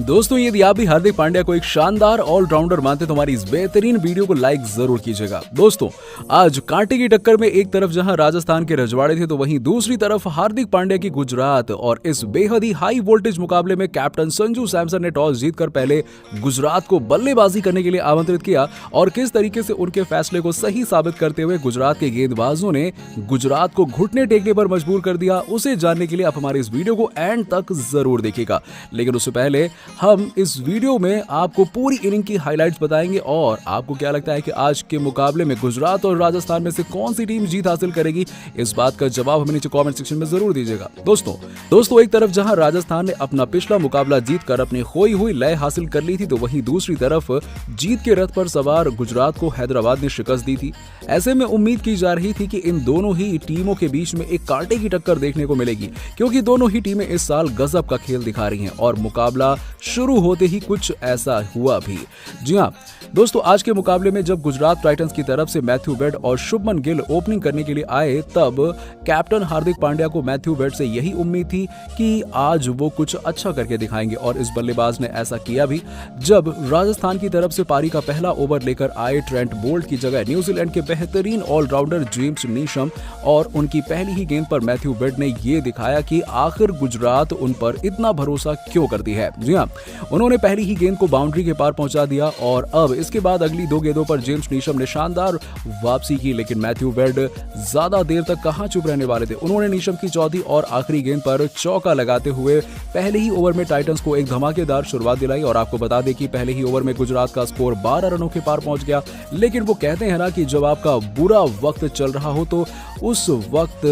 दोस्तों यदि आप भी हार्दिक पांड्या को एक शानदार ऑलराउंडर मानते तो हमारी इस बेहतरीन वीडियो को लाइक जरूर कीजिएगा। दोस्तों आज कांटे की टक्कर में एक तरफ जहां राजस्थान के रजवाड़े थे तो वहीं दूसरी तरफ हार्दिक पांड्या की गुजरात, और इस बेहद ही हाई वोल्टेज मुकाबले में कैप्टन संजू सैमसन ने टॉस जीतकर पहले गुजरात को बल्लेबाजी करने के लिए आमंत्रित किया और किस तरीके से उनके फैसले को सही साबित करते हुए गुजरात के गेंदबाजों ने गुजरात को घुटने टेकने पर मजबूर कर दिया, उसे जानने के लिए आप हमारे इस वीडियो को एंड तक जरूर देखिएगा। लेकिन उससे पहले हम इस वीडियो में आपको पूरी इनिंग की हाइलाइट्स बताएंगे और आपको क्या लगता है कि आज के मुकाबले में गुजरात और राजस्थान में से कौन सी टीम जीत हासिल करेगी, इस बात का जवाब हमें नीचे कमेंट सेक्शन में जरूर दीजिएगा। दोस्तों एक तरफ जहां राजस्थान ने अपना पिछला मुकाबला जीतकर अपनी खोई हुई लय हासिल कर ली थी तो वहीं दूसरी तरफ जीत के रथ पर सवार गुजरात को हैदराबाद ने शिकस्त दी थी। ऐसे में उम्मीद की जा रही थी कि इन दोनों ही टीमों के बीच में एक कांटे की टक्कर देखने को मिलेगी, क्योंकि दोनों ही टीमें इस साल गजब का खेल दिखा रही हैं और मुकाबला शुरू होते ही कुछ ऐसा हुआ भी। जी हां दोस्तों, आज के मुकाबले में जब गुजरात टाइटंस की तरफ से मैथ्यू वेड और शुभमन गिल ओपनिंग करने के लिए आए तब कैप्टन हार्दिक पांड्या को मैथ्यू वेड से यही उम्मीद थी कि आज वो कुछ अच्छा करके दिखाएंगे और इस बल्लेबाज ने ऐसा किया भी। जब राजस्थान की तरफ से पारी का पहला ओवर लेकर आए ट्रेंट बोल्ट की जगह न्यूजीलैंड के बेहतरीन ऑलराउंडर जेम्स नीशम और उनकी पहली ही गेंद पर मैथ्यू वेड ने ये दिखाया कि आखिर गुजरात उन पर इतना भरोसा क्यों करती है। जी हां, उन्होंने पहली ही गेंद को बाउंड्री के पार पहुंचा दिया और अब इसके बाद अगली दो गेंदों पर जेम्स नीशम ने शानदार वापसी की, लेकिन मैथ्यू वेड ज्यादा देर तक कहां चुप रहने वाले थे। उन्होंने नीशम की चौथी और आखिरी गेंद पर चौका लगाते हुए पहले ही ओवर में टाइटंस को एक धमाकेदार शुरुआत दिलाई और आपको बता दें कि पहले ही ओवर में गुजरात का स्कोर 12 रनों के पार पहुंच गया। लेकिन वो कहते हैं ना कि जब आपका बुरा वक्त चल रहा हो तो उस वक्त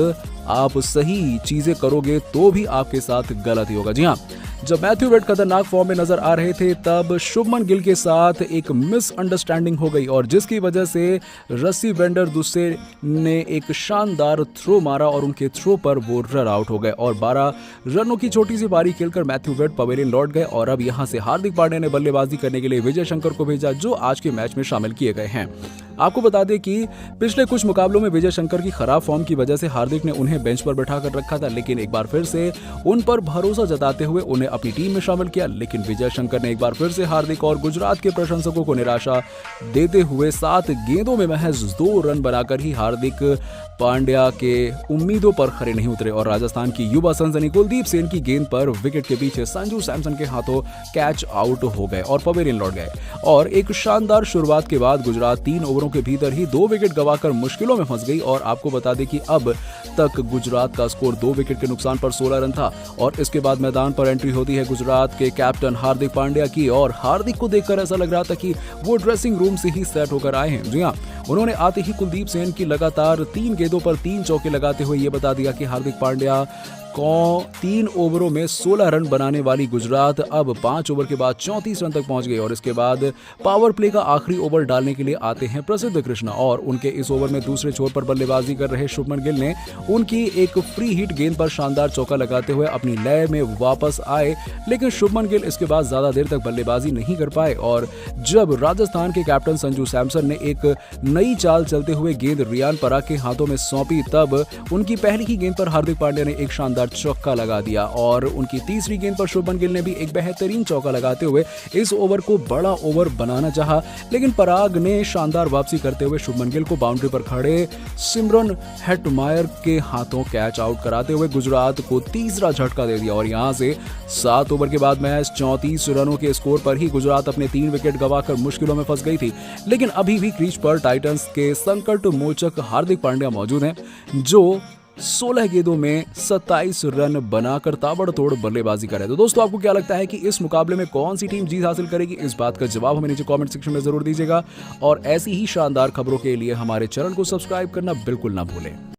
आप सही चीजें करोगे तो भी आपके साथ गलत ही होगा। जी हां, जब मैथ्यू वेड खतरनाक फॉर्म में नजर आ रहे थे तब शुभमन गिल के साथ एक मिसअंडरस्टैंडिंग हो गई और जिसकी वजह से रस्सी वेंडर दूसरे ने एक शानदार थ्रो मारा और उनके थ्रो पर वो रन आउट हो गए और 12 रनों की छोटी सी पारी खेलकर मैथ्यू वेड पवेलियन लौट गए और अब यहां से हार्दिक पांड्या ने बल्लेबाजी करने के लिए विजय शंकर को भेजा, जो आज के मैच में शामिल किए गए हैं। आपको बता दें कि पिछले कुछ मुकाबलों में विजय शंकर की खराब फॉर्म की वजह से हार्दिक ने उन्हें बेंच पर बैठा कर रखा था, लेकिन एक बार फिर से उन पर भरोसा जताते हुए उन्हें अपनी टीम में शामिल किया। लेकिन विजय शंकर ने एक बार फिर से हार्दिक और गुजरात के प्रशंसकों को निराशा देते हुए 7 गेंदों में महज 2 रन बनाकर ही हार्दिक पांड्या के उम्मीदों पर खरे नहीं उतरे और राजस्थान की युवा सनसनी कुलदीप सेन की गेंद पर विकेट के पीछे संजू सैमसन के हाथों कैच आउट हो गए और पवेलियन लौट गए। और एक शानदार शुरुआत के बाद गुजरात 3 ओवरों के भीतर ही 2 विकेट गंवाकर मुश्किलों में फंस गई और आपको बता दें कि अब तक गुजरात का स्कोर 2 विकेट के नुकसान पर 16 रन था। और इसके बाद मैदान पर एंट्री होती है गुजरात के कैप्टन हार्दिक पांड्या की और हार्दिक को देखकर ऐसा लग रहा था कि वो ड्रेसिंग रूम से ही सेट होकर आए हैं। जी हां, उन्होंने आते ही कुलदीप सेन की लगातार 3 गेंदों पर 3 चौके लगाते हुए ये बता दिया कि हार्दिक पांड्या को 3 ओवरों में 16 रन बनाने वाली गुजरात अब 5 ओवर के बाद 34 रन तक पहुंच गई और इसके बाद पावर प्ले का आखिरी ओवर डालने के लिए आते हैं प्रसिद्ध कृष्णा और उनके इस ओवर में दूसरे छोर पर बल्लेबाजी कर रहे शुभमन गिल ने उनकी एक फ्री हिट गेंद पर शानदार चौका लगाते हुए अपनी लय में वापस आए, लेकिन शुभमन गिल इसके बाद ज्यादा देर तक बल्लेबाजी नहीं कर पाए और जब राजस्थान के कैप्टन संजू सैमसन ने एक नई चाल चलते हुए गेंद रियान पराग के हाथों में सौंपी तब उनकी पहली ही गेंद पर हार्दिक पांड्या ने एक शानदार चौका लगा दिया और उनकी तीसरी गेंद पर शुभमन गिल ने भी एक बेहतरीन चौका लगाते हुए इस ओवर को बड़ा ओवर बनाना चाहा, लेकिन पराग ने शानदार वापसी करते हुए शुभमन गिल को बाउंड्री पर खड़े सिमरन हेटमायर के हाथों कैच आउट कराते हुए गुजरात को तीसरा झटका दे दिया और यहां से 7 ओवर के बाद मैच 34 रनों के स्कोर पर ही गुजरात अपने 3 विकेट गंवाकर मुश्किलों में फंस गई थी। लेकिन अभी भी क्रीज पर टाइटंस के संकट मोचक हार्दिक पांड्या मौजूद हैं, जो 16 गेंदों में 27 रन बनाकर ताबड़तोड़ बल्लेबाजी करे। तो दोस्तों आपको क्या लगता है कि इस मुकाबले में कौन सी टीम जीत हासिल करेगी, इस बात का जवाब हमें नीचे कमेंट सेक्शन में जरूर दीजिएगा और ऐसी ही शानदार खबरों के लिए हमारे चैनल को सब्सक्राइब करना बिल्कुल ना भूलें।